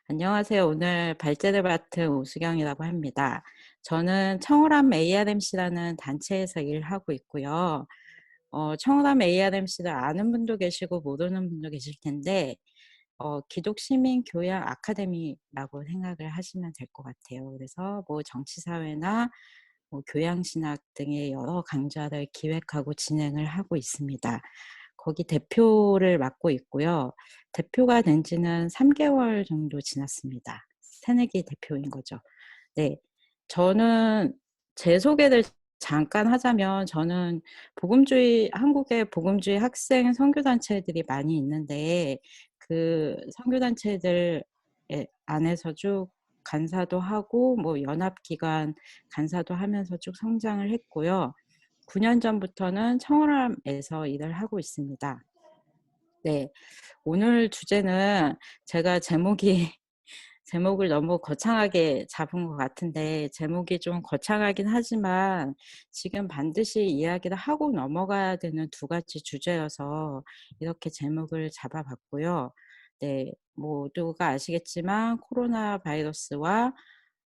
안녕하세요. 오늘 발제를 맡은 오수경이라고 합니다. 저는 청울함 ARMC라는 단체에서 일하고 있고요. 청울함 ARMC를 아는 분도 계시고 모르는 분도 계실 텐데 기독시민교양 아카데미라고 생각을 하시면 될 것 같아요. 그래서 뭐 정치사회나 뭐 교양신학 등의 여러 강좌를 기획하고 진행을 하고 있습니다. 거기 대표를 맡고 있고요. 대표가 된 지는 3개월 정도 지났습니다. 새내기 대표인 거죠. 네. 저는 제 소개를 잠깐 하자면 저는 한국의 복음주의 학생 선교단체들이 많이 있는데 그 선교단체들 안에서 쭉 간사도 하고 뭐 연합기관 간사도 하면서 쭉 성장을 했고요. 9년 전부터는 청월함에서 일을 하고 있습니다. 네. 오늘 주제는 제가 제목을 너무 거창하게 잡은 것 같은데 제목이 좀 거창하긴 하지만 지금 반드시 이야기를 하고 넘어가야 되는 두 가지 주제여서 이렇게 제목을 잡아봤고요. 네, 모두가 아시겠지만 코로나 바이러스와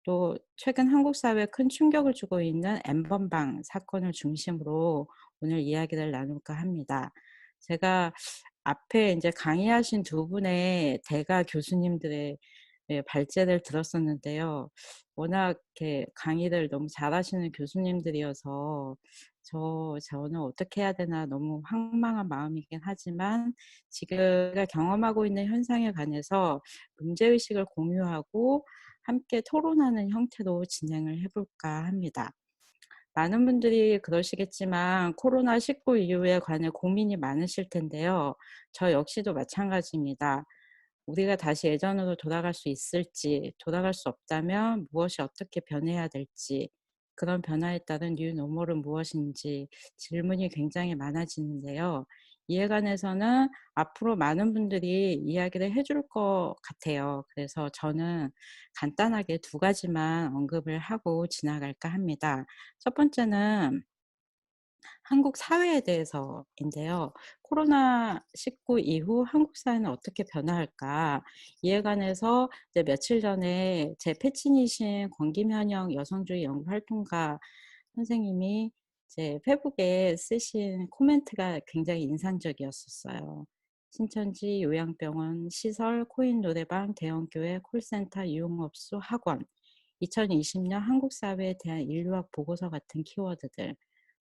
또 최근 한국 사회에 큰 충격을 주고 있는 N번방 사건을 중심으로 오늘 이야기를 나눌까 합니다. 제가 앞에 이제 강의하신 두 분의 대가 교수님들의 발제를 들었었는데요. 워낙 이렇게 강의를 너무 잘하시는 교수님들이어서 저는 어떻게 해야 되나 너무 황망한 마음이긴 하지만 지금 제가 경험하고 있는 현상에 관해서 문제의식을 공유하고 함께 토론하는 형태로 진행을 해볼까 합니다. 많은 분들이 그러시겠지만 코로나19 이후에 관해 고민이 많으실 텐데요. 저 역시도 마찬가지입니다. 우리가 다시 예전으로 돌아갈 수 있을지, 돌아갈 수 없다면 무엇이 어떻게 변해야 될지, 그런 변화에 따른 뉴 노멀은 무엇인지 질문이 굉장히 많아지는데요. 이에 관해서는 앞으로 많은 분들이 이야기를 해줄 것 같아요. 그래서 저는 간단하게 두 가지만 언급을 하고 지나갈까 합니다. 첫 번째는 한국 사회에 대해서인데요. 코로나19 이후 한국 사회는 어떻게 변화할까? 이에 관해서 이제 며칠 전에 제 패친이신 권김현영 여성주의 연구활동가 선생님이 제 페북에 쓰신 코멘트가 굉장히 인상적이었었어요. 신천지 요양병원 시설, 코인 노래방, 대형교회, 콜센터, 유흥업소, 학원, 2020년 한국 사회에 대한 인류학 보고서 같은 키워드들,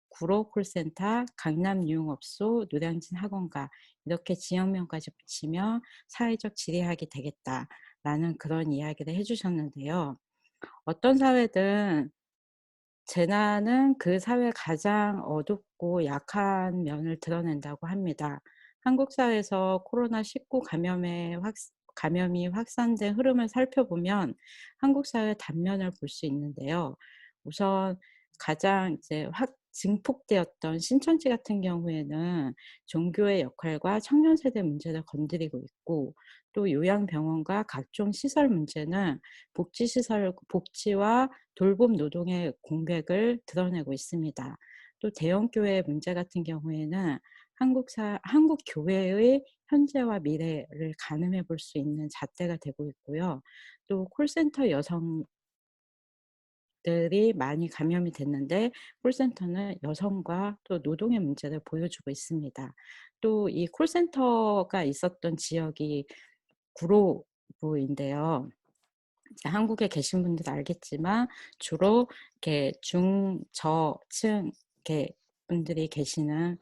구로 콜센터, 강남 유흥업소, 노량진 학원가 이렇게 지역명까지 붙이면 사회적 지리학이 되겠다라는 그런 이야기를 해주셨는데요. 어떤 사회든 재난은 그 사회의 가장 어둡고 약한 면을 드러낸다고 합니다. 한국 사회에서 코로나19 감염이 확산된 흐름을 살펴보면 한국 사회의 단면을 볼 수 있는데요. 우선 가장 이제 증폭되었던 신천지 같은 경우에는 종교의 역할과 청년 세대 문제를 건드리고 있고, 또 요양병원과 각종 시설 문제는 복지와 돌봄 노동의 공백을 드러내고 있습니다. 또 대형교회 문제 같은 경우에는 한국 교회의 현재와 미래를 가늠해 볼 수 있는 잣대가 되고 있고요. 또 콜센터 여성들이 많이 감염이 됐는데 콜센터는 여성과 또 노동의 문제를 보여주고 있습니다. 또 이 콜센터가 있었던 지역이 구로구인데요. 한국에 계신 분들 알겠지만 주로 이렇게 중저층 이렇게 분들이 계시는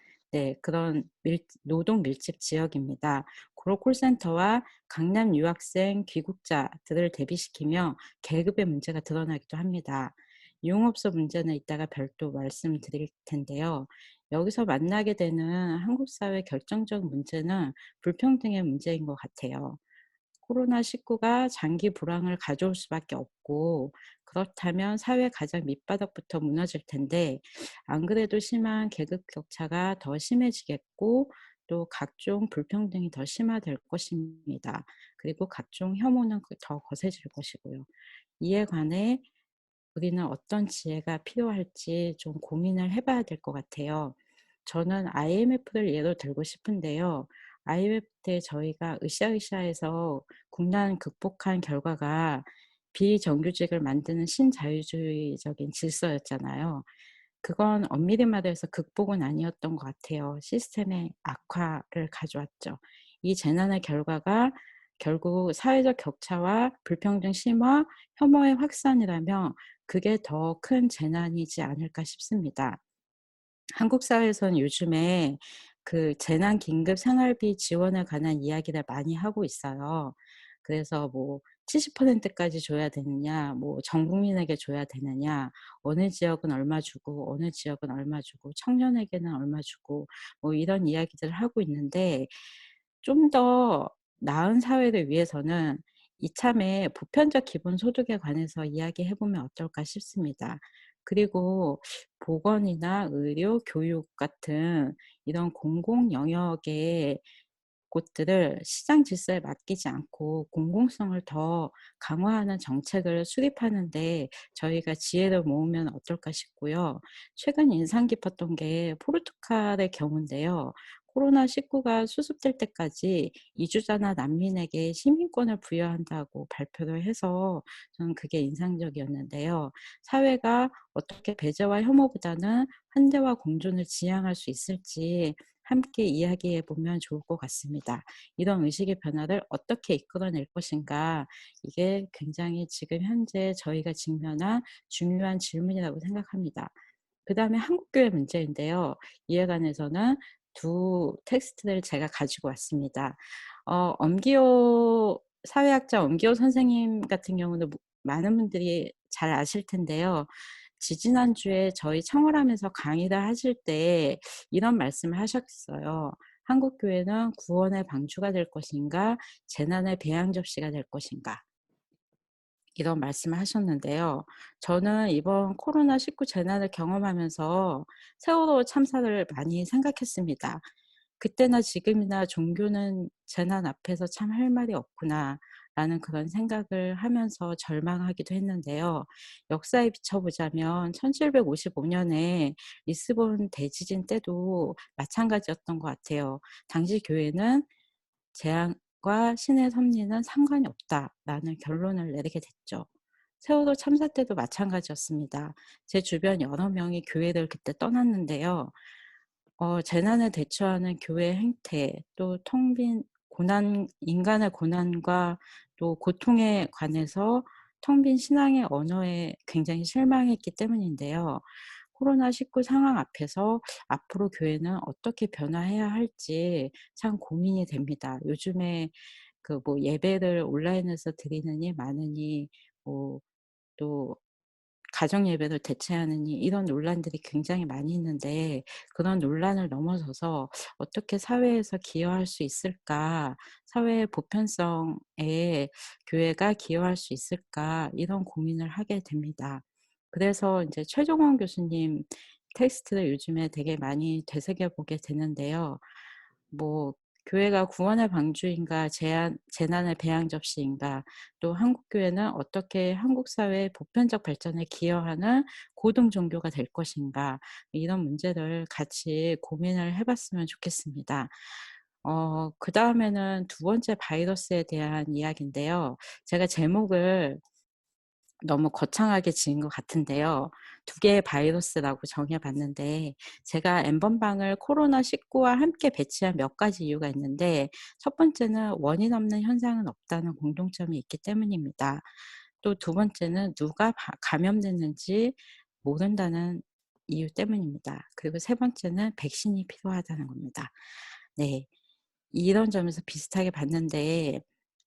그런 노동 밀집 지역입니다. 구로 콜센터와 강남 유학생 귀국자들을 대비시키며 계급의 문제가 드러나기도 합니다. 유흥업소 문제는 이따가 별도 말씀드릴 텐데요. 여기서 만나게 되는 한국 사회 결정적 문제는 불평등의 문제인 것 같아요. 코로나19가 장기 불황을 가져올 수밖에 없고, 그렇다면 사회 가장 밑바닥부터 무너질 텐데 안 그래도 심한 계급 격차가 더 심해지겠고, 또 각종 불평등이 더 심화될 것입니다. 그리고 각종 혐오는 더 거세질 것이고요. 이에 관해 우리는 어떤 지혜가 필요할지 좀 고민을 해봐야 될 것 같아요. 저는 IMF를 예로 들고 싶은데요. IMF 때 저희가 으쌰으쌰해서 국난 극복한 결과가 비정규직을 만드는 신자유주의적인 질서였잖아요. 그건 엄밀히 말해서 극복은 아니었던 것 같아요. 시스템의 악화를 가져왔죠. 이 재난의 결과가 결국 사회적 격차와 불평등 심화, 혐오의 확산이라면 그게 더 큰 재난이지 않을까 싶습니다. 한국 사회에서는 요즘에 그 재난 긴급 생활비 지원에 관한 이야기를 많이 하고 있어요. 그래서 뭐 70%까지 줘야 되느냐, 뭐 전 국민에게 줘야 되느냐, 어느 지역은 얼마 주고 어느 지역은 얼마 주고 청년에게는 얼마 주고 뭐 이런 이야기들을 하고 있는데, 좀 더 나은 사회를 위해서는 이참에 보편적 기본소득에 관해서 이야기해 보면 어떨까 싶습니다. 그리고 보건이나 의료, 교육 같은 이런 공공 영역의 곳들을 시장 질서에 맡기지 않고 공공성을 더 강화하는 정책을 수립하는 데 저희가 지혜를 모으면 어떨까 싶고요. 최근 인상 깊었던 게 포르투갈의 경우인데요. 코로나19가 수습될 때까지 이주자나 난민에게 시민권을 부여한다고 발표를 해서 저는 그게 인상적이었는데요. 사회가 어떻게 배제와 혐오보다는 환대와 공존을 지향할 수 있을지 함께 이야기해 보면 좋을 것 같습니다. 이런 의식의 변화를 어떻게 이끌어낼 것인가, 이게 굉장히 지금 현재 저희가 직면한 중요한 질문이라고 생각합니다. 그다음에 한국교회 문제인데요. 이에 관해서는 두 텍스트를 제가 가지고 왔습니다. 엄기호 사회학자 엄기호 선생님 같은 경우는 많은 분들이 잘 아실 텐데요. 지지난주에 저희 청월하면서 강의를 하실 때 이런 말씀을 하셨어요. "한국 교회는 구원의 방주가 될 것인가, 재난의 배양 접시가 될 것인가." 이런 말씀을 하셨는데요. 저는 이번 코로나19 재난을 경험하면서 세월호 참사를 많이 생각했습니다. 그때나 지금이나 종교는 재난 앞에서 참 할 말이 없구나라는 그런 생각을 하면서 절망하기도 했는데요. 역사에 비춰보자면 1755년에 리스본 대지진 때도 마찬가지였던 것 같아요. 당시 교회는 재앙과 신의 섭리는 상관이 없다라는 결론을 내리게 됐죠. 세월호 참사 때도 마찬가지였습니다. 제 주변 여러 명이 교회를 그때 떠났는데요. 재난에 대처하는 교회 행태, 또 텅 빈 고난, 인간의 고난과 또 고통에 관해서 텅 빈 신앙의 언어에 굉장히 실망했기 때문인데요. 코로나19 상황 앞에서 앞으로 교회는 어떻게 변화해야 할지 참 고민이 됩니다. 요즘에 그 뭐 예배를 온라인에서 드리느니 마느니, 뭐 또 가정 예배를 대체하느니 이런 논란들이 굉장히 많이 있는데, 그런 논란을 넘어서서 어떻게 사회에서 기여할 수 있을까? 사회의 보편성에 교회가 기여할 수 있을까? 이런 고민을 하게 됩니다. 그래서 이제 최종원 교수님 텍스트를 요즘에 되게 많이 되새겨보게 되는데요. 뭐 교회가 구원의 방주인가, 재난의 배양 접시인가, 또 한국 교회는 어떻게 한국 사회의 보편적 발전에 기여하는 고등 종교가 될 것인가, 이런 문제를 같이 고민을 해봤으면 좋겠습니다. 그다음에는 두 번째 바이러스에 대한 이야기인데요. 제가 제목을 너무 거창하게 지은 것 같은데요. 두 개의 바이러스라고 정해봤는데, 제가 엠번방을 코로나19와 함께 배치한 몇 가지 이유가 있는데, 첫 번째는 원인 없는 현상은 없다는 공통점이 있기 때문입니다. 또 두 번째는 누가 감염됐는지 모른다는 이유 때문입니다. 그리고 세 번째는 백신이 필요하다는 겁니다. 네, 이런 점에서 비슷하게 봤는데,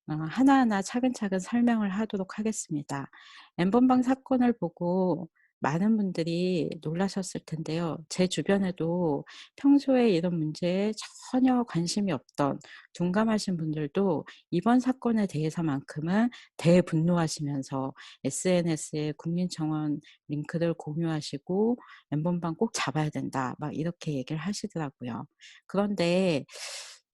하나하나 차근차근 설명을 하도록 하겠습니다. 엠번방 사건을 보고 많은 분들이 놀라셨을 텐데요. 제 주변에도 평소에 이런 문제에 전혀 관심이 없던 둔감하신 분들도 이번 사건에 대해서만큼은 대분노하시면서 SNS에 국민청원 링크를 공유하시고 엠번방 꼭 잡아야 된다, 막 이렇게 얘기를 하시더라고요. 그런데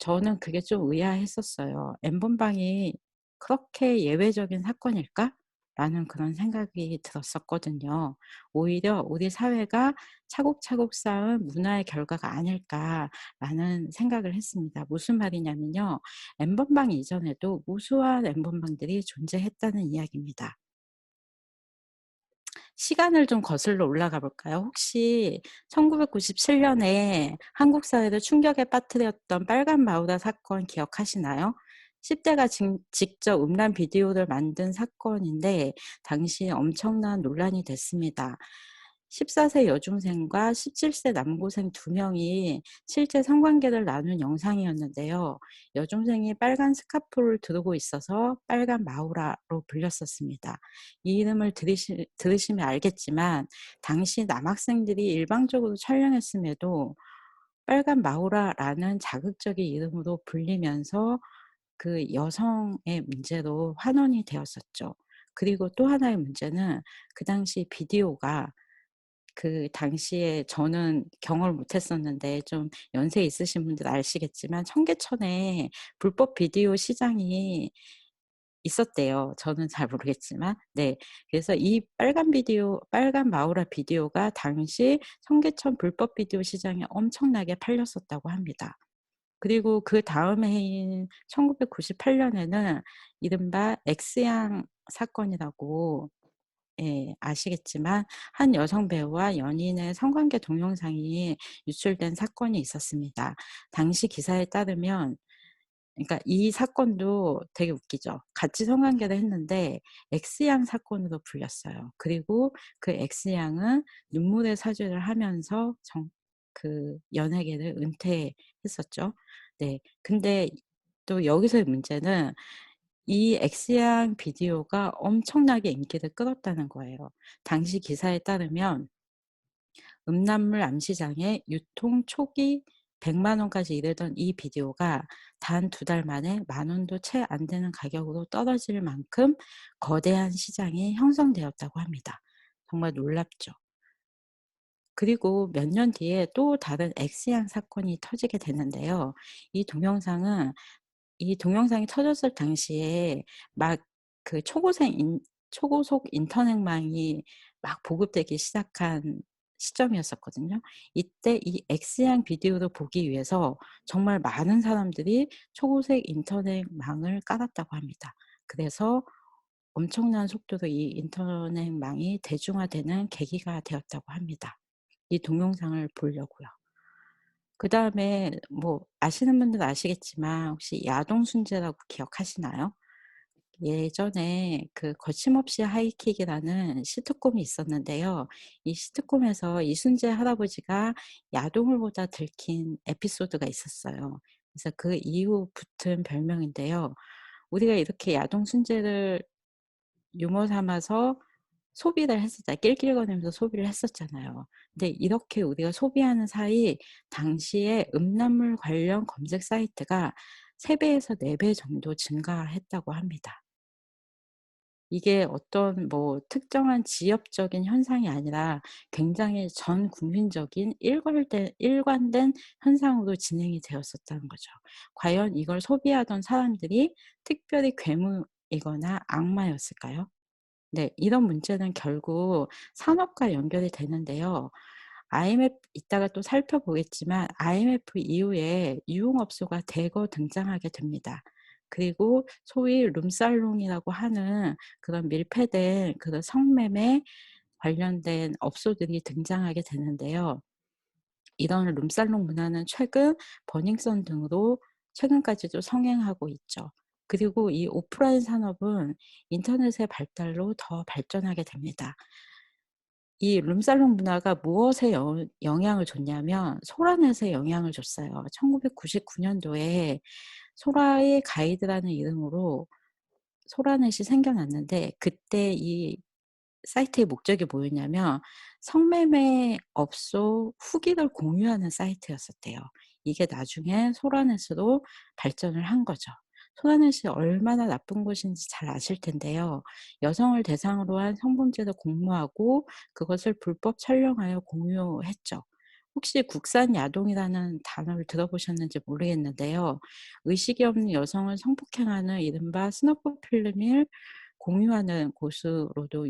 저는 그게 좀 의아했었어요. 엠번방이 그렇게 예외적인 사건일까? '라는 그런 생각이 들었었거든요. 오히려 '우리 사회가 차곡차곡 쌓은 문화의 결과가 아닐까.'라는 생각을 했습니다. 무슨 말이냐면요. 엠번방 이전에도 우수한 엠번방들이 존재했다는 이야기입니다. 시간을 좀 거슬러 올라가 볼까요? 혹시 1997 년에 한국 사회를 충격에 빠뜨렸던 빨간 마우라 사건 기억하시나요? 10 대가 직접 음란 비디오를 만든 사건인데 당시 엄청난 논란이 됐습니다. 14세 여중생과 17세 남고생 두 명이 실제 성관계를 나눈 영상이었는데요. 여중생이 빨간 스카프를 두르고 있어서 빨간 마우라로 불렸었습니다. 이 이름을 들으시면 알겠지만 당시 남학생들이 일방적으로 촬영했음에도 빨간 마우라라는 자극적인 이름으로 불리면서 그 여성의 문제로 환원이 되었었죠. 그리고 또 하나의 문제는 그 당시 비디오가 그 당시에 저는 경험을 못 했었는데 좀 연세 있으신 분들 아시겠지만 청계천에 불법 비디오 시장이 있었대요. 저는 잘 모르겠지만. 네. 그래서 이 빨간 마우라 비디오가 당시 청계천 불법 비디오 시장에 엄청나게 팔렸었다고 합니다. 그리고 그다음 해인 1998 년에는 이른바 엑스양 사건이라고, 예, 아시겠지만 한 여성 배우와 연인의 성관계 동영상이 유출된 사건이 있었습니다. 당시 기사에 따르면, 그러니까 이 사건도 되게 웃기죠. 같이 성관계를 했는데 X양 사건으로 불렸어요. 그리고 그 X양은 눈물의 사죄를 하면서 그 연예계를 은퇴했었죠. 네. 근데 또 여기서의 문제는 이 X양 비디오가 엄청나게 인기를 끌었다는 거예요. 당시 기사에 따르면 음란물 암시장의 유통 초기 100만 원까지 이르던 이 비디오가 단 2달 만에 만 원도 채 안 되는 가격으로 떨어질 만큼 거대한 시장이 형성되었다고 합니다. 정말 놀랍죠. 그리고 몇 년 뒤에 또 다른 엑스양 사건이 터지게 되는데요. 이 동영상은 이 동영상이 터졌을 당시에 막 그 초고속 인터넷망이 막 보급되기 시작한 시점이었었거든요. 이때 이 엑스양 비디오를 보기 위해서 정말 많은 사람들이 초고속 인터넷망을 깔았다고 합니다. 그래서 엄청난 속도로 이 인터넷망이 대중화되는 계기가 되었다고 합니다. 이 동영상을 보려고요. 그다음에 뭐 아시는 분들은 아시겠지만 혹시 야동 순재라고 기억하시나요? 예전에 그 거침없이 하이킥이라는 시트콤이 있었는데요. 이 시트콤에서 이순재 할아버지가 야동을 보다 들킨 에피소드가 있었어요. 그래서 그 이후 붙은 별명인데요. 우리가 이렇게 야동 순재를 유머 삼아서 소비를 했었잖아요. 낄낄거리면서 소비를 했었잖아요. 근데 이렇게 우리가 소비하는 사이 당시에 음란물 관련 검색 사이트가 3 배에서 4배 정도 증가했다고 합니다. 이게 어떤 뭐 특정한 지역적인 현상이 아니라 굉장히 전 국민적인 일관된 현상으로 진행이 되었었다는 거죠. 과연 이걸 소비하던 사람들이 특별히 괴물이거나 악마였을까요? 네. 이런 문제는 결국 산업과 연결이 되는데요. IMF 이따가 또 살펴보겠지만 IMF 이후에 유흥업소가 대거 등장하게 됩니다. 그리고 소위 룸살롱이라고 하는 그런 밀폐된 그런 성매매 관련된 업소들이 등장하게 되는데요. 이런 룸살롱 문화는 최근 버닝썬 등으로 최근까지도 성행하고 있죠. 그리고 이 오프라인 산업은 인터넷의 발달로 더 발전하게 됩니다. 이 룸살롱 문화가 무엇에 영향을 줬냐면 소라넷에 영향을 줬어요. 1999 년도에 소라의 가이드라는 이름으로 소라넷이 생겨났는데 그때 이 사이트의 목적이 뭐였냐면 성매매 업소 후기를 공유하는 사이트였었대요. 이게 나중에 소라넷으로 발전을 한 거죠. 소라넷이 얼마나 나쁜 곳인지 잘 아실 텐데요. 여성을 대상으로 한 성범죄를 공모하고 그것을 불법 촬영하여 공유했죠. 혹시 국산 야동이라는 단어를 들어보셨는지 모르겠는데요. 의식이 없는 여성을 성폭행하는 이른바 스누프 필름을 공유하는 곳으로도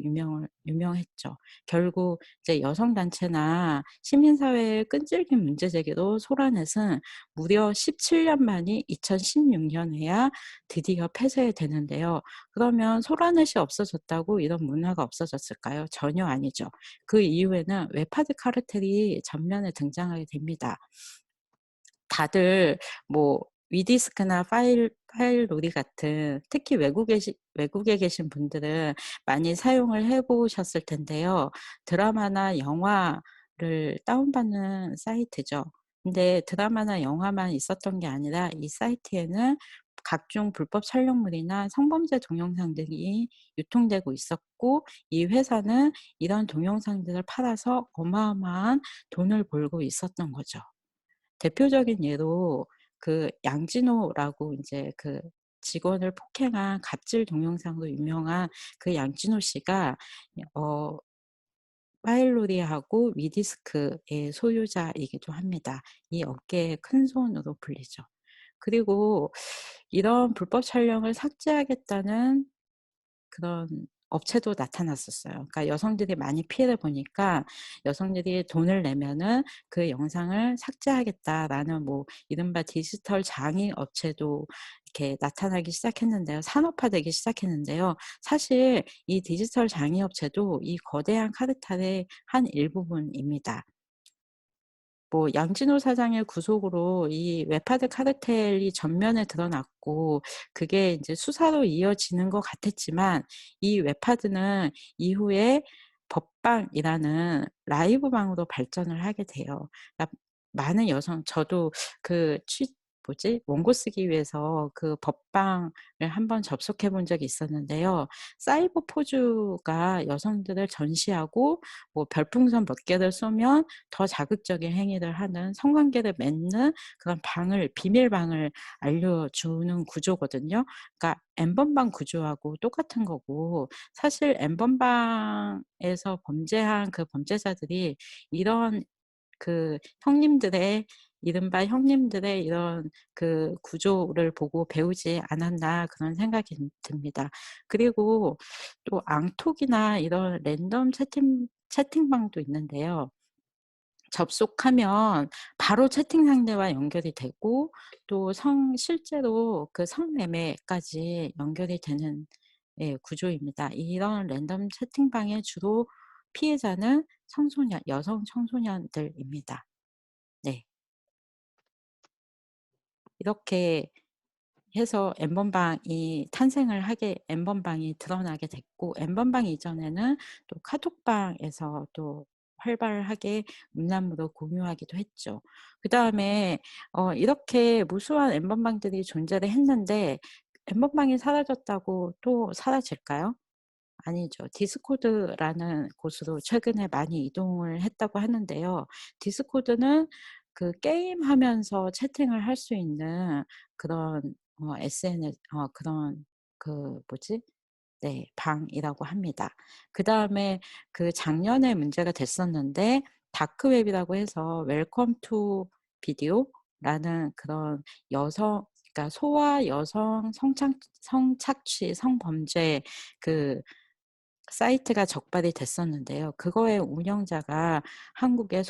유명했죠. 결국 이제 여성 단체나 시민사회의 끈질긴 문제 제기로 소라넷은 무려 17년 만인 2016년에야 드디어 폐쇄되는데요. 그러면 소라넷이 없어졌다고 이런 문화가 없어졌을까요? 전혀 아니죠. 그 이후에는 웹하드 카르텔이 전면에 등장하게 됩니다. 다들 뭐 위디스크나 파일놀이 같은, 특히 외국에 계신 분들은 많이 사용을 해 보셨을 텐데요. 드라마나 영화를 다운받는 사이트죠. 근데 드라마나 영화만 있었던 게 아니라 이 사이트에는 각종 불법 촬영물이나 성범죄 동영상들이 유통되고 있었고, 이 회사는 이런 동영상들을 팔아서 어마어마한 돈을 벌고 있었던 거죠. 대표적인 예로 그 양진호라고 인제 그 직원을 폭행한 갑질 동영상으로 유명한 그 양진호 씨가 어 파일로리하고 위디스크의 소유자이기도 합니다. 이 업계의 큰손으로 불리죠. 그리고 이런 불법 촬영을 삭제하겠다는 그런 업체도 나타났었어요. 그러니까 여성들이 많이 피해를 보니까 여성들이 돈을 내면은 그 영상을 삭제하겠다라는 뭐 이른바 디지털 장의 업체도 이렇게 나타나기 시작했는데요. 산업화되기 시작했는데요. 사실 이 디지털 장의 업체도 이 거대한 카르텔의 한 일부분입니다. 뭐 양진호 사장의 구속으로 이 웹하드 카르텔이 전면에 드러났고, 그게 인제 수사로 이어지는 것 같았지만, 이 웹하드는 이후에 법방이라는 라이브 방으로 발전을 하게 돼요. 그러니까 많은 여성, 저도 그 원고 쓰기 위해서 그 법방을 한번 접속해 본 적이 있었는데요. 사이버 포주가 여성들을 전시하고 뭐 별풍선 몇 개를 쏘면 더 자극적인 행위를 하는, 성관계를 맺는 그런 비밀방을 알려주는 구조거든요. 그러니까 엠번방 구조하고 똑같은 거고, 사실 엠번방에서 범죄한 그 범죄자들이 이런 그 이른바 형님들의 이런 그 구조를 보고 배우지 않았나, 그런 생각이 듭니다. 그리고 또 앙톡이나 이런 랜덤 채팅방도 있는데요. 접속하면 바로 채팅 상대와 연결이 되고, 또 실제로 그 성매매까지 연결이 되는, 예, 구조입니다. 이런 랜덤 채팅방의 주로 피해자는 여성 청소년들입니다. 네. 이렇게 해서 엠번방이 드러나게 됐고, 엠번방 이전에는 또 카톡방에서 또 활발하게 문란물을 공유하기도 했죠. 그다음에 이렇게 무수한 엠번방들이 존재를 했는데, 엠번방이 사라졌다고 또 사라질까요? 아니죠. 디스코드라는 곳으로 최근에 많이 이동을 했다고 하는데요. 디스코드는 그 게임하면서 채팅을 할 수 있는 그런 SNS, 그런 그 뭐지? 네, 방이라고 합니다. 그다음에 그 작년에 문제가 됐었는데, 다크웹이라고 해서 웰컴 투 비디오라는 그런 그러니까 소아 여성 성착취, 성범죄 그 사이트가 적발이 됐었는데요. 그거의 운영자가 한국의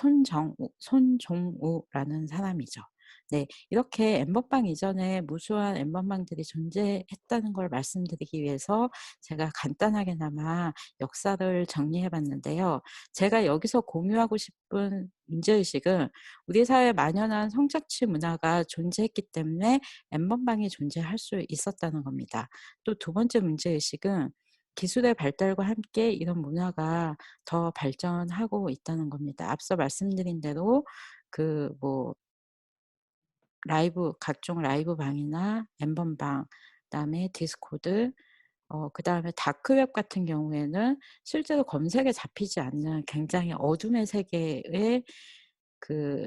손종우라는 사람이죠. 네, 이렇게 엠번방 이전에 무수한 엠번방들이 존재했다는 걸 말씀드리기 위해서 제가 간단하게나마 역사를 정리해 봤는데요. 제가 여기서 공유하고 싶은 문제의식은, 우리 사회에 만연한 성착취 문화가 존재했기 때문에 엠번방이 존재할 수 있었다는 겁니다. 또 두 번째 문제의식은, 기술의 발달과 함께 이런 문화가 더 발전하고 있다는 겁니다. 앞서 말씀드린 대로 그 뭐 각종 라이브 방이나 엠번방, 그다음에 디스코드, 그다음에 다크웹 같은 경우에는 실제로 검색에 잡히지 않는 굉장히 어둠의 세계의 그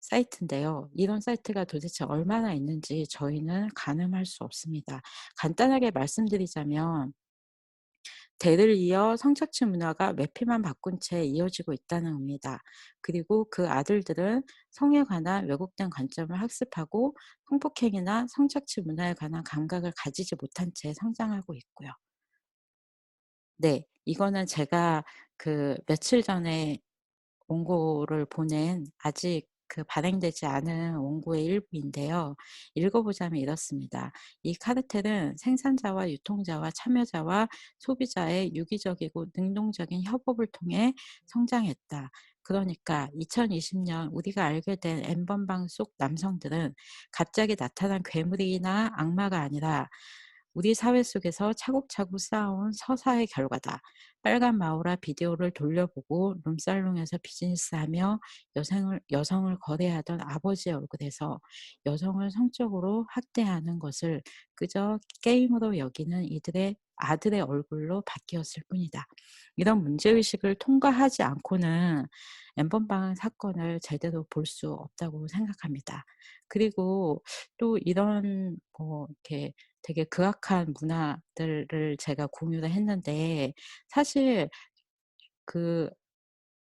사이트인데요. 이런 사이트가 도대체 얼마나 있는지 저희는 가늠할 수 없습니다. 간단하게 말씀드리자면, 대를 이어 성착취 문화가 매피만 바꾼 채 이어지고 있다는 겁니다. 그리고 그 아들들은 성에 관한 왜곡된 관점을 학습하고 성폭행이나 성착취 문화에 관한 감각을 가지지 못한 채 성장하고 있고요. 네. 이거는 제가 그 며칠 전에 원고를 보낸 아직 그 발행되지 않은 원고의 일부인데요. 읽어 보자면 이렇습니다. "이 카르텔은 생산자와 유통자와 참여자와 소비자의 유기적이고 능동적인 협업을 통해 성장했다." 그러니까 2020년 우리가 알게 된 엠번방 속 남성들은 갑자기 나타난 괴물이나 악마가 아니라 우리 사회 속에서 차곡차곡 쌓아온 서사의 결과다. 빨간 마우라 비디오를 돌려보고 룸살롱에서 비즈니스하며 여성을 거래하던 아버지의 얼굴에서 여성을 성적으로 학대하는 것을 그저 게임으로 여기는 이들의 아들의 얼굴로 바뀌었을 뿐이다. 이런 문제의식을 통과하지 않고는 엠번방 사건을 제대로 볼 수 없다고 생각합니다. 그리고 또 이런 이렇게 되게 극악한 문화들을 제가 공유를 했는데 사실 그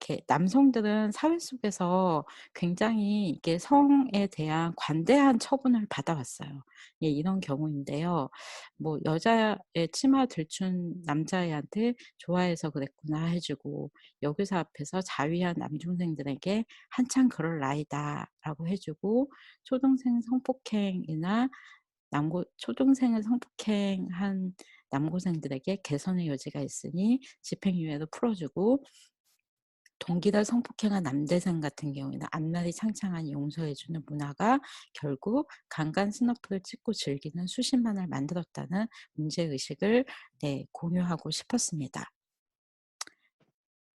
이렇게 남성들은 사회 속에서 굉장히 이게 성에 대한 관대한 처분을 받아왔어요. 예, 이런 경우인데요. 뭐 여자의 치마 들춘 남자애한테 "좋아해서 그랬구나." 해 주고, 여기서 앞에서 자위한 남중생들에게 "한창 그럴 나이다."라고 해 주고, 초등생 성폭행이나 초등생을 성폭행한 남고생들에게 개선의 여지가 있으니 집행유예도 풀어 주고, 동기를 성폭행한 남대생 같은 경우에는 앞날이 창창하니 용서해 주는 문화가 결국 강간 스너프를 찍고 즐기는 수십만을 만들었다는 문제의식을, 네, 공유하고 싶었습니다.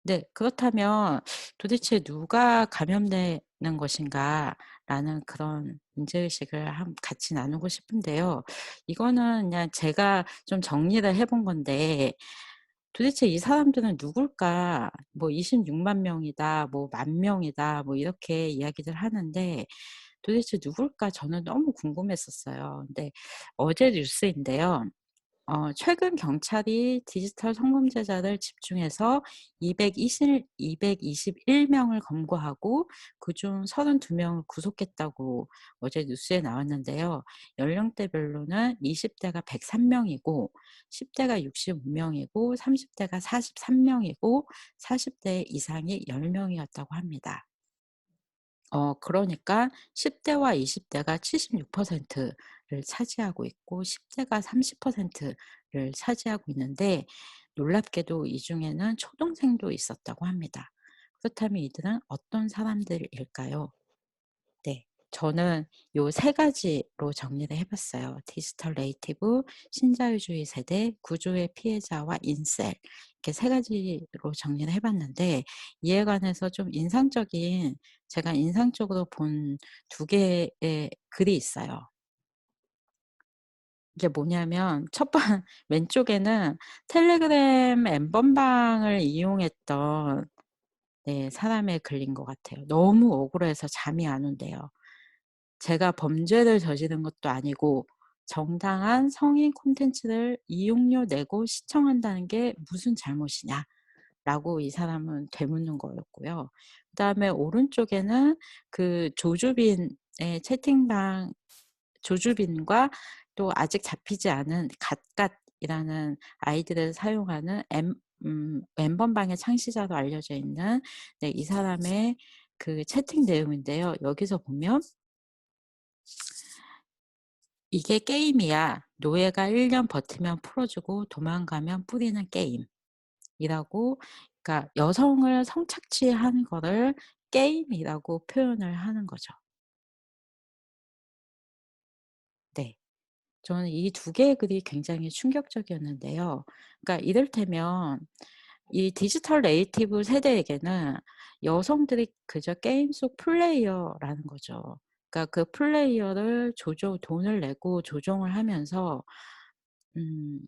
네. 그렇다면 도대체 누가 감염되는 것인가라는 그런 문제의식을 같이 나누고 싶은데요. 이거는 그냥 제가 좀 정리를 해본 건데, 도대체 이 사람들은 누굴까? 뭐 26만 명이다, 뭐 10,000명이다, 뭐 이렇게 이야기들 하는데 도대체 누굴까 저는 너무 궁금했었어요. 근데 어제 뉴스인데요. 최근 경찰이 디지털 성범죄자를 집중해서 221 명을 검거하고 그중 32 명을 구속했다고 어제 뉴스에 나왔는데요. 연령대별로는 20 대가 103 명이고 10 대가 65 명이고 30 대가 43 명이고 40대 이상이 10 명이었다고 합니다. 그러니까 10 대와 20 대가 76%를 차지하고 있고 10 대가 30%를 차지하고 있는데, 놀랍게도 이 중에는 초등생도 있었다고 합니다. 그렇다면 이들은 어떤 사람들일까요? 네. 저는 요 세 가지로 정리를 해 봤어요. 디지털 네이티브, 신자유주의 세대, 구조의 피해자와 인셀, 이렇게 세 가지로 정리를 해 봤는데, 이에 관해서 좀 제가 인상적으로 본 두 개의 글이 있어요. 이게 뭐냐면 첫 번 왼쪽에는 텔레그램 엠번방을 이용했던, 네, 사람의 글인 것 같아요. 너무 억울해서 잠이 안 온대요. 제가 범죄를 저지른 것도 아니고 정당한 성인 콘텐츠를 이용료 내고 시청한다는 게 무슨 잘못이냐라고 이 사람은 되묻는 거였고요. 그다음에 오른쪽에는 그 조주빈과 또 아직 잡히지 않은 갓갓이라는 아이들을 사용하는 엠번방의 창시자로 알려져 있는, 네, 이 사람의 그 채팅 내용인데요. 여기서 보면 "이게 게임이야. 노예가 1년 버티면 풀어 주고 도망가면 뿌리는 게임."이라고, 그러니까 여성을 성착취한 거를 게임이라고 표현을 하는 거죠. 네. 저는 이 두 개의 글이 굉장히 충격적이었는데요. 그러니까 이를테면 이 디지털 네이티브 세대에게는 여성들이 그저 게임 속 플레이어라는 거죠. 그러니까 그 플레이어를 돈을 내고 조종을 하면서 음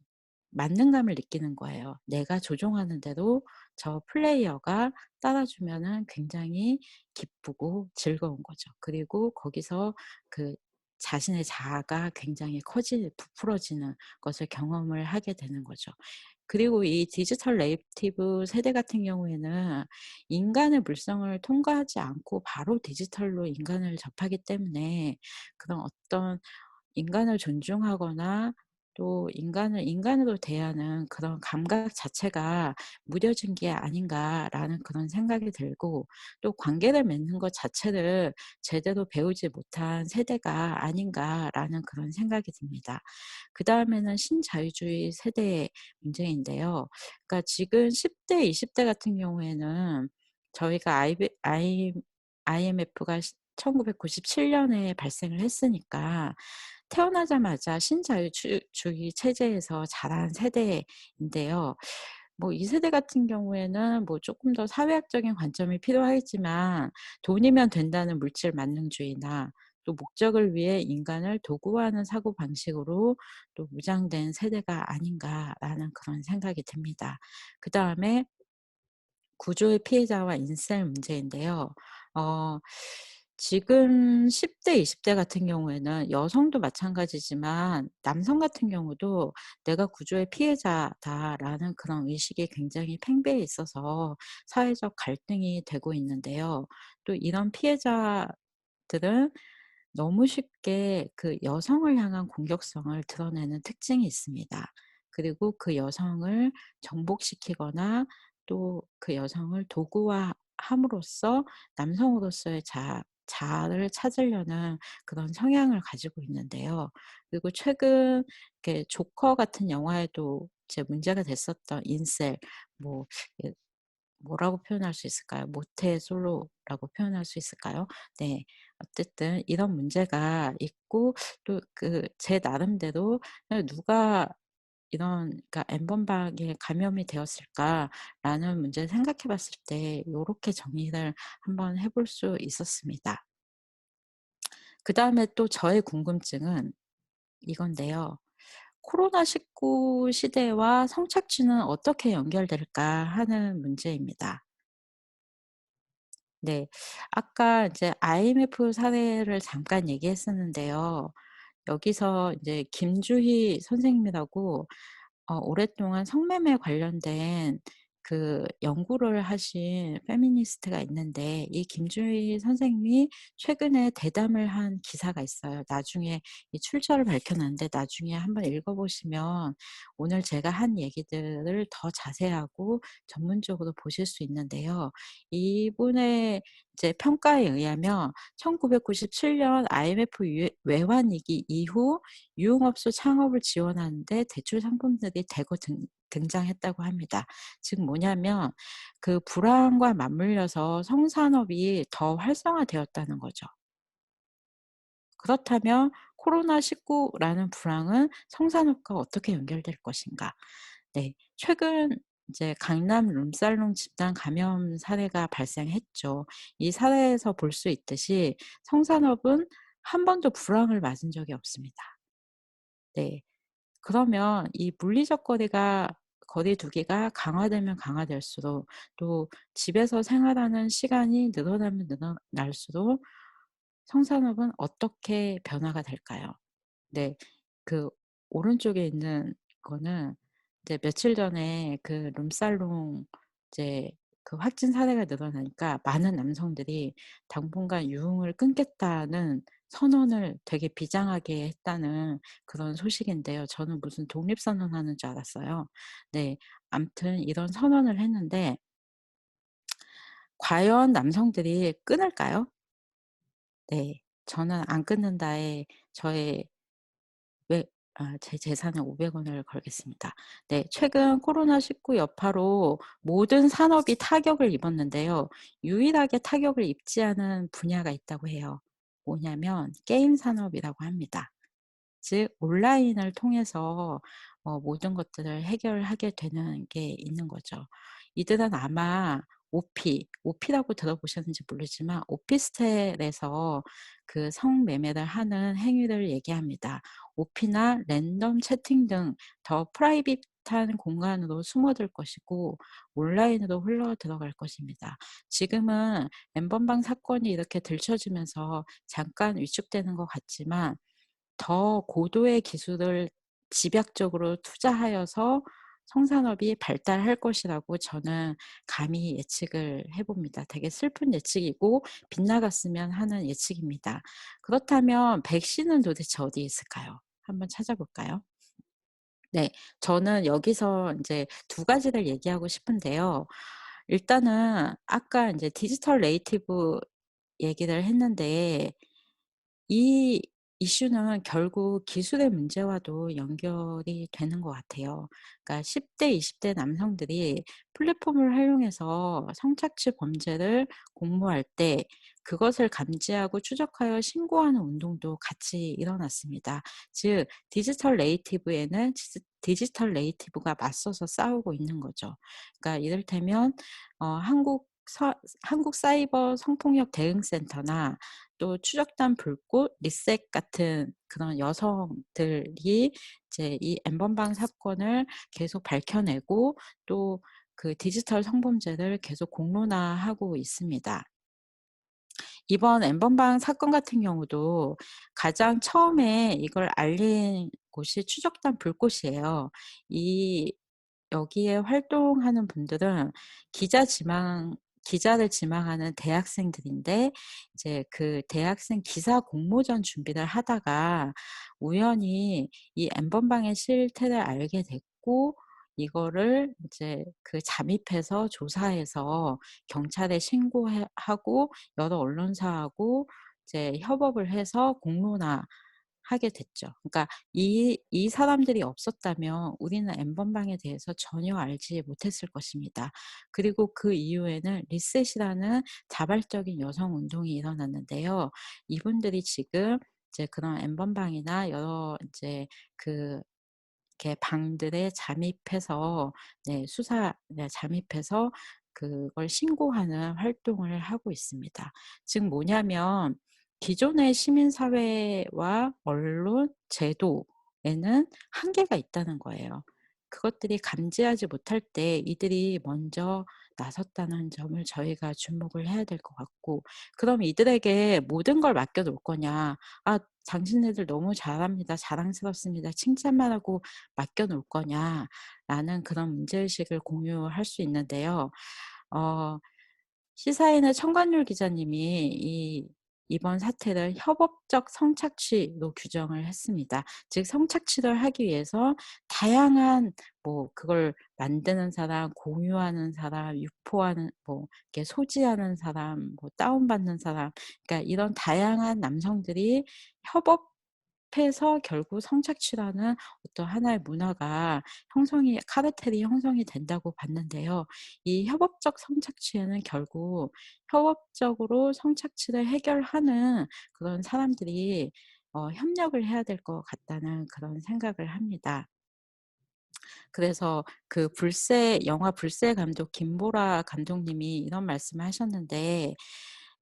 만능감을 느끼는 거예요. 내가 조종하는 대로 저 플레이어가 따라주면은 굉장히 기쁘고 즐거운 거죠. 그리고 거기서 그 자신의 자아가 굉장히 부풀어지는 것을 경험을 하게 되는 거죠. 그리고 이 디지털 네이티브 세대 같은 경우에는 인간의 물성을 통과하지 않고 바로 디지털로 인간을 접하기 때문에 그런 어떤 인간을 존중하거나 또 인간을 인간으로 대하는 그런 감각 자체가 무뎌진 게 아닌가라는 그런 생각이 들고, 또 관계를 맺는 것 자체를 제대로 배우지 못한 세대가 아닌가라는 그런 생각이 듭니다. 그다음에는 신자유주의 세대의 문제인데요. 그러니까 지금 10 대, 20대 같은 경우에는 저희가 IMF가 1997 년에 발생을 했으니까 태어나자마자 주의 체제에서 자란 세대인데요. 뭐 이 세대 같은 경우에는 뭐 쪼끔 더 사회학적인 관점이 필요하겠지만, 돈이면 된다는 물질 만능주의나 또 목적을 위해 인간을 도구화하는 사고방식으로 또 무장된 세대가 아닌가라는 그런 생각이 듭니다. 그다음에 구조의 피해자와 인셀 문제인데요. 어 지금 10 대, 20대 같은 경우에는 여성도 마찬가지지만 남성 같은 경우도 '내가 구조의 피해자다.'라는 그런 의식이 굉장히 팽배해 있어서 사회적 갈등이 되고 있는데요. 또 이런 피해자들은 너무 쉽게 그 여성을 향한 공격성을 드러내는 특징이 있습니다. 그리고 그 여성을 정복시키거나 또 그 여성을 도구화함으로써 남성으로서의 자아를 찾으려는 그런 성향을 가지고 있는데요. 그리고 최근 이렇게 조커 같은 영화에도 이제 문제가 됐었던 인셀, 뭐 예 뭐라고 표현할 수 있을까요? 모태 솔로라고 표현할 수 있을까요? 네. 어쨌든 이런 문제가 있고, 또 그 제 나름대로 '누가 이런, 그러니까 엠번방에 감염이 되었을까?'라는 문제를 생각해 봤을 때 요렇게 정리를 한번 해볼 수 있었습니다. 그다음에 또 저의 궁금증은 이건데요. '코로나19 시대와 성착취는 어떻게 연결될까?' 하는 문제입니다. 네. 아까 이제 IMF 사례를 잠깐 얘기했었는데요. 여기서 이제 김주희 선생님이라고 오랫동안 성매매 관련된 그 연구를 하신 페미니스트가 있는데, 이 김주희 선생님이 최근에 대담을 한 기사가 있어요. 나중에 이 출처를 밝혀놨는데 나중에 한번 읽어 보시면 오늘 제가 한 얘기들을 더 자세하고 전문적으로 보실 수 있는데요. 이분의 이제 평가에 의하면 1997년 IMF 외환위기 이후 유흥업소 창업을 지원하는 데 대출 상품들이 대거 등장했다고 합니다. 즉 뭐냐면 그 불황과 맞물려서 성산업이 더 활성화되었다는 거죠. 그렇다면 코로나19라는 불황은 성산업과 어떻게 연결될 것인가? 네. 최근 이제 강남 룸살롱 집단 감염 사례가 발생했죠. 이 사례에서 볼 수 있듯이 성산업은 한 번도 불황을 맞은 적이 없습니다. 네. 그러면 이 물리적 거리 두기가 강화되면 강화될수록, 또 집에서 생활하는 시간이 늘어나면 늘어날수록 성산업은 어떻게 변화가 될까요? 네. 그 오른쪽에 있는 거는 이제 며칠 전에 그 룸살롱 이제 그 확진 사례가 늘어나니까 많은 남성들이 당분간 유흥을 끊겠다는 선언을 되게 비장하게 했다는 그런 소식인데요. 저는 무슨 독립선언하는 줄 알았어요. 네. 암튼 이런 선언을 했는데 과연 남성들이 끊을까요? 네. 저는 안 끊는다에 저의 왜 제 재산에 500 원을 걸겠습니다. 네. 최근 코로나19 여파로 모든 산업이 타격을 입었는데요. 유일하게 타격을 입지 않은 분야가 있다고 해요. 뭐냐면 게임 산업이라고 합니다. 즉 온라인을 통해서 모든 것들을 해결하게 되는 게 있는 거죠. 이들은 아마 오피라고 들어보셨는지 모르지만 오피스텔에서 그 성매매를 하는 행위를 얘기합니다. 오피나 랜덤 채팅 등 더 프라이빗한 공간으로 숨어들 것이고 온라인으로 흘러 들어갈 것입니다. 지금은 엠번방 사건이 이렇게 들춰지면서 잠깐 위축되는 것 같지만 더 고도의 기술을 집약적으로 투자하여서 성산업이 발달할 것이라고 저는 감히 예측을 해 봅니다. 되게 슬픈 예측이고 빗나갔으면 하는 예측입니다. 그렇다면 백신은 도대체 어디에 있을까요? 한번 찾아볼까요? 네. 저는 여기서 이제 두 가지를 얘기하고 싶은데요. 일단은 아까 이제 디지털 네이티브 얘기를 했는데 이 이슈는 결국 기술의 문제와도 연결이 되는 것 같아요. 그러니까 10 대, 20대 남성들이 플랫폼을 활용해서 성착취 범죄를 공모할 때 그것을 감지하고 추적하여 신고하는 운동도 같이 일어났습니다. 즉 디지털 네이티브에는 디지털 네이티브가 맞서서 싸우고 있는 거죠. 그러니까 이를테면 한국 사이버 성폭력 대응센터나 또 추적단 불꽃, 리셋 같은 그런 여성들이 이제 이 엠번방 사건을 계속 밝혀내고 또 그 디지털 성범죄를 계속 공론화하고 있습니다. 이번 엠번방 사건 같은 경우도 가장 처음에 이걸 알린 곳이 추적단 불꽃이에요. 이 여기에 활동하는 분들은 기자를 지망하는 대학생들인데 이제 그 대학생 기사 공모전 준비를 하다가 우연히 이 엠번방의 실태를 알게 됐고 이거를 이제 그 잠입해서 조사해서 경찰에 신고해 하고 여러 언론사하고 이제 협업을 해서 공론화하게 됐죠. 그러니까 이 사람들이 없었다면 우리는 엠번방에 대해서 전혀 알지 못했을 것입니다. 그리고 그 이후에는 리셋이라는 자발적인 여성 운동이 일어났는데요. 이분들이 지금 이제 그런 엠번방이나 여러 이제 그 이렇게 방들에 잠입해서 잠입해서 그걸 신고하는 활동을 하고 있습니다. 즉 뭐냐면 기존의 시민 사회와 언론, 제도에는 한계가 있다는 거예요. 그것들이 감지하지 못할 때 이들이 먼저 나섰다는 점을 저희가 주목을 해야 될 것 같고 그럼 이들에게 모든 걸 맡겨 놓을 거냐. "아 당신네들 너무 잘합니다. 자랑스럽습니다." 칭찬만 하고 맡겨 놓을 거냐라는 그런 문제의식을 공유할 수 있는데요. 어 시사인의 청관율 기자님이 이번 사태를 협업적 성착취로 규정을 했습니다. 즉 성착취를 하기 위해서 다양한 뭐 그걸 만드는 사람, 공유하는 사람, 유포하는 뭐 이렇게 소지하는 사람, 뭐 다운받는 사람 그러니까 이런 다양한 남성들이 협업해서 결국 성착취라는 어떤 하나의 문화가 형성이 카르텔이 형성이 된다고 봤는데요. 이 협업적 성착취에는 결국 협업적으로 성착취를 해결하는 그런 사람들이 협력을 해야 될 것 같다는 그런 생각을 합니다. 그래서 그 영화 불새 감독 김보라 감독님이 이런 말씀을 하셨는데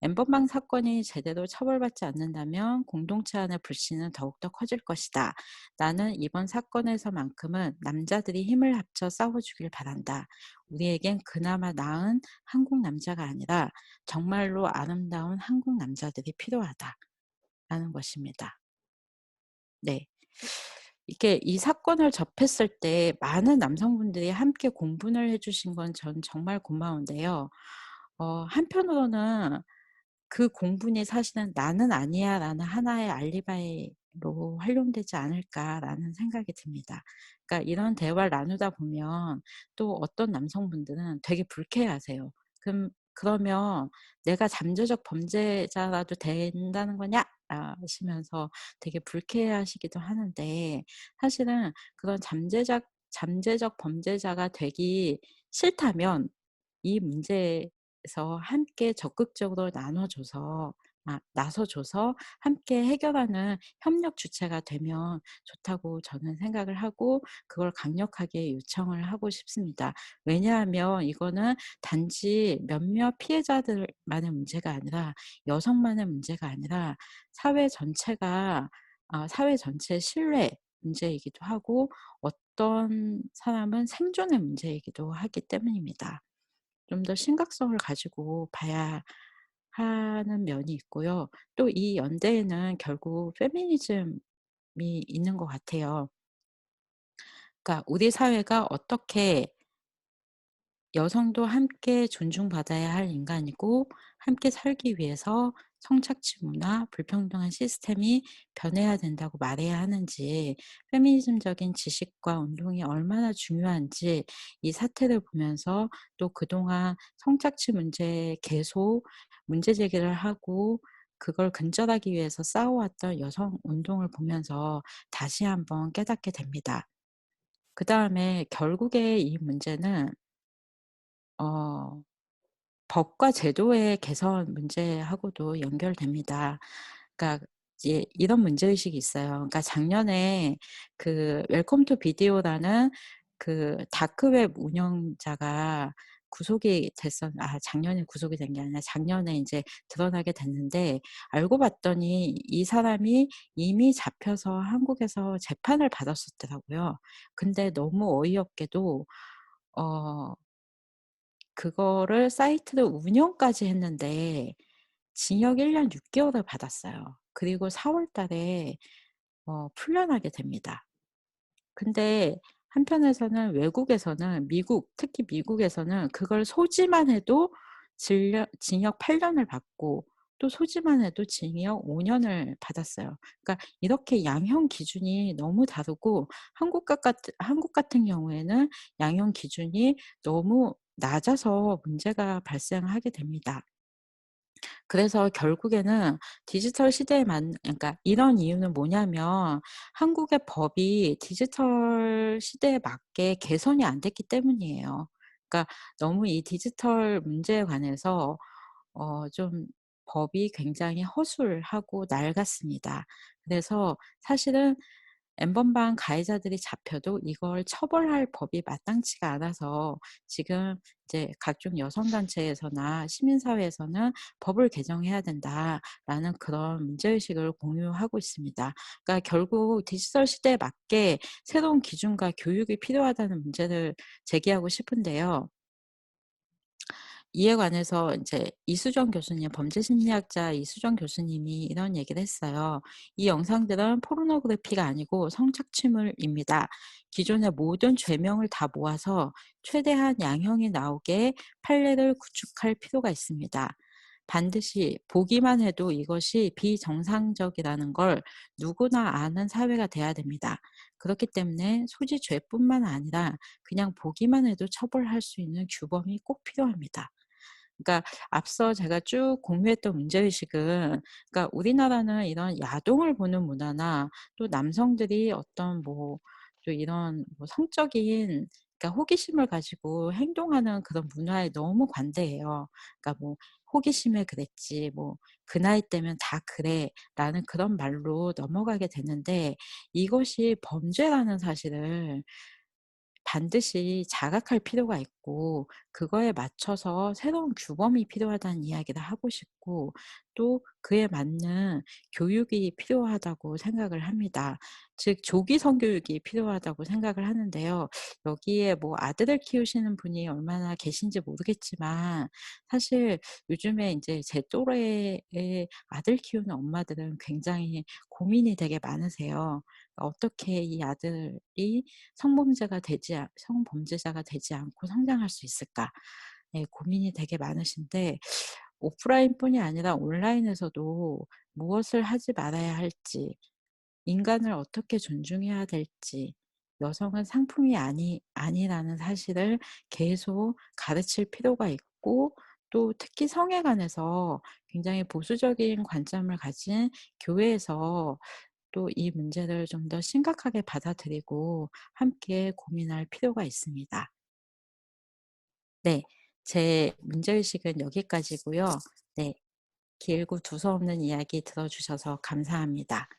"엠번방 사건이 제대로 처벌받지 않는다면 공동체 안의 불신은 더욱더 커질 것이다. 나는 이번 사건에서만큼은 남자들이 힘을 합쳐 싸워주길 바란다. 우리에겐 그나마 나은 한국 남자가 아니라 정말로 아름다운 한국 남자들이 필요하다."라는 것입니다. 네. 이게 이 사건을 접했을 때 많은 남성분들이 함께 공분을 해 주신 건 전 정말 고마운데요. 한편으로는 그 공분이 사실은 '나는 아니야.'라는 하나의 알리바이로 활용되지 않을까라는 생각이 듭니다. 그러니까 이런 대화를 나누다 보면 또 어떤 남성분들은 되게 불쾌해하세요. 그러면 '내가 잠재적 범죄자라도 된다는 거냐?' 하시면서 되게 불쾌해하시기도 하는데 사실은 그런 잠재적 범죄자가 되기 싫다면 이 문제에서 함께 적극적으로 나서 줘서 함께 해결하는 협력 주체가 되면 좋다고 저는 생각을 하고 그걸 강력하게 요청을 하고 싶습니다. 왜냐하면 이거는 단지 몇몇 피해자들만의 문제가 아니라 여성만의 문제가 아니라 사회 전체의 신뢰 문제이기도 하고 어떤 사람은 생존의 문제이기도 하기 때문입니다. 좀 더 심각성을 가지고 봐야 하는 면이 있고요. 또 이 연대에는 결국 페미니즘이 있는 것 같아요. 그러니까 우리 사회가 어떻게 여성도 함께 존중받아야 할 인간이고 함께 살기 위해서 성착취 문화, 불평등한 시스템이 변해야 된다고 말해야 하는지, 페미니즘적인 지식과 운동이 얼마나 중요한지 이 사태를 보면서, 또 그동안 성착취 문제에 계속 문제 제기를 하고 그걸 근절하기 위해서 싸워왔던 여성 운동을 보면서 다시 한번 깨닫게 됩니다. 그다음에 결국에 이 문제는 어 법과 제도의 개선 문제하고도 연결됩니다. 그러니까 이제 이런 문제의식이 있어요. 그러니까 작년에 그 웰컴 투 비디오라는 그 다크웹 운영자가 구속이 작년에 구속이 된 게 아니라 작년에 인제 드러나게 됐는데, 알고 봤더니 이 사람이 이미 잡혀서 한국에서 재판을 받았었더라고요. 근데 너무 어이없게도 어 그거를 사이트를 운영까지 했는데 징역 1년 6 개월을 받았어요. 그리고 4월 달에 풀려나게 됩니다. 근데 한편에서는 외국에서는, 특히 미국에서는 그걸 소지만 해도 징역 8 년을 받고, 또 소지만 해도 징역 5 년을 받았어요. 그러니까 이렇게 양형 기준이 너무 다르고, 한국 같은 경우에는 양형 기준이 너무 낮아서 문제가 발생하게 됩니다. 그래서 결국에는 디지털 시대에 그러니까 이런 이유는 뭐냐면, 한국의 법이 디지털 시대에 맞게 개선이 안 됐기 때문이에요. 그러니까 너무 이 디지털 문제에 관해서 좀 법이 굉장히 허술하고 낡았습니다. 그래서 사실은 엠번방 가해자들이 잡혀도 이걸 처벌할 법이 마땅치가 않아서, 지금 이제 각종 여성단체에서나 시민사회에서는 '법을 개정해야 된다.'라는 그런 문제의식을 공유하고 있습니다. 그러니까 결국 디지털 시대에 맞게 새로운 기준과 교육이 필요하다는 문제를 제기하고 싶은데요. 이에 관해서 인제 이수정 교수님, 범죄심리학자 이수정 교수님이 이런 얘기를 했어요. "이 영상들은 포르노그래피가 아니고 성착취물입니다. 기존의 모든 죄명을 다 모아서 최대한 양형이 나오게 판례를 구축할 필요가 있습니다. 반드시 보기만 해도 이것이 비정상적이라는 걸 누구나 아는 사회가 돼야 됩니다. 그렇기 때문에 소지죄뿐만 아니라 그냥 보기만 해도 처벌할 수 있는 규범이 꼭 필요합니다." 그러니까 앞서 제가 쭉 공유했던 문제의식은, 그러니까 우리나라는 이런 야동을 보는 문화나, 또 남성들이 어떤 또 이런 성적인, 그러니까 호기심을 가지고 행동하는 그런 문화에 너무 관대해요. 그러니까 "호기심에 그랬지." "그 나이 때면 다 그래."라는 그런 말로 넘어가게 되는데, 이것이 범죄라는 사실을 반드시 자각할 필요가 있고, 그거에 맞춰서 새로운 규범이 필요하다는 이야기를 하고 싶고, 또 그에 맞는 교육이 필요하다고 생각을 합니다. 즉 조기 성교육이 필요하다고 생각을 하는데요. 여기에 아들을 키우시는 분이 얼마나 계신지 모르겠지만, 사실 요즘에 이제 제 또래의 아들 키우는 엄마들은 굉장히 고민이 되게 많으세요. 어떻게 이 아들이 성범죄자가 되지 않고 성장할 수 있을까? 네, 고민이 되게 많으신데, 오프라인뿐이 아니라 온라인에서도 무엇을 하지 말아야 할지, 인간을 어떻게 존중해야 될지, 여성은 상품이 아니라는 사실을 계속 가르칠 필요가 있고, 또 특히 성에 관해서 굉장히 보수적인 관점을 가진 교회에서 또 이 문제를 좀 더 심각하게 받아들이고 함께 고민할 필요가 있습니다. 네. 제 문제의식은 여기까지고요. 네. 길고 두서없는 이야기 들어 주셔서 감사합니다.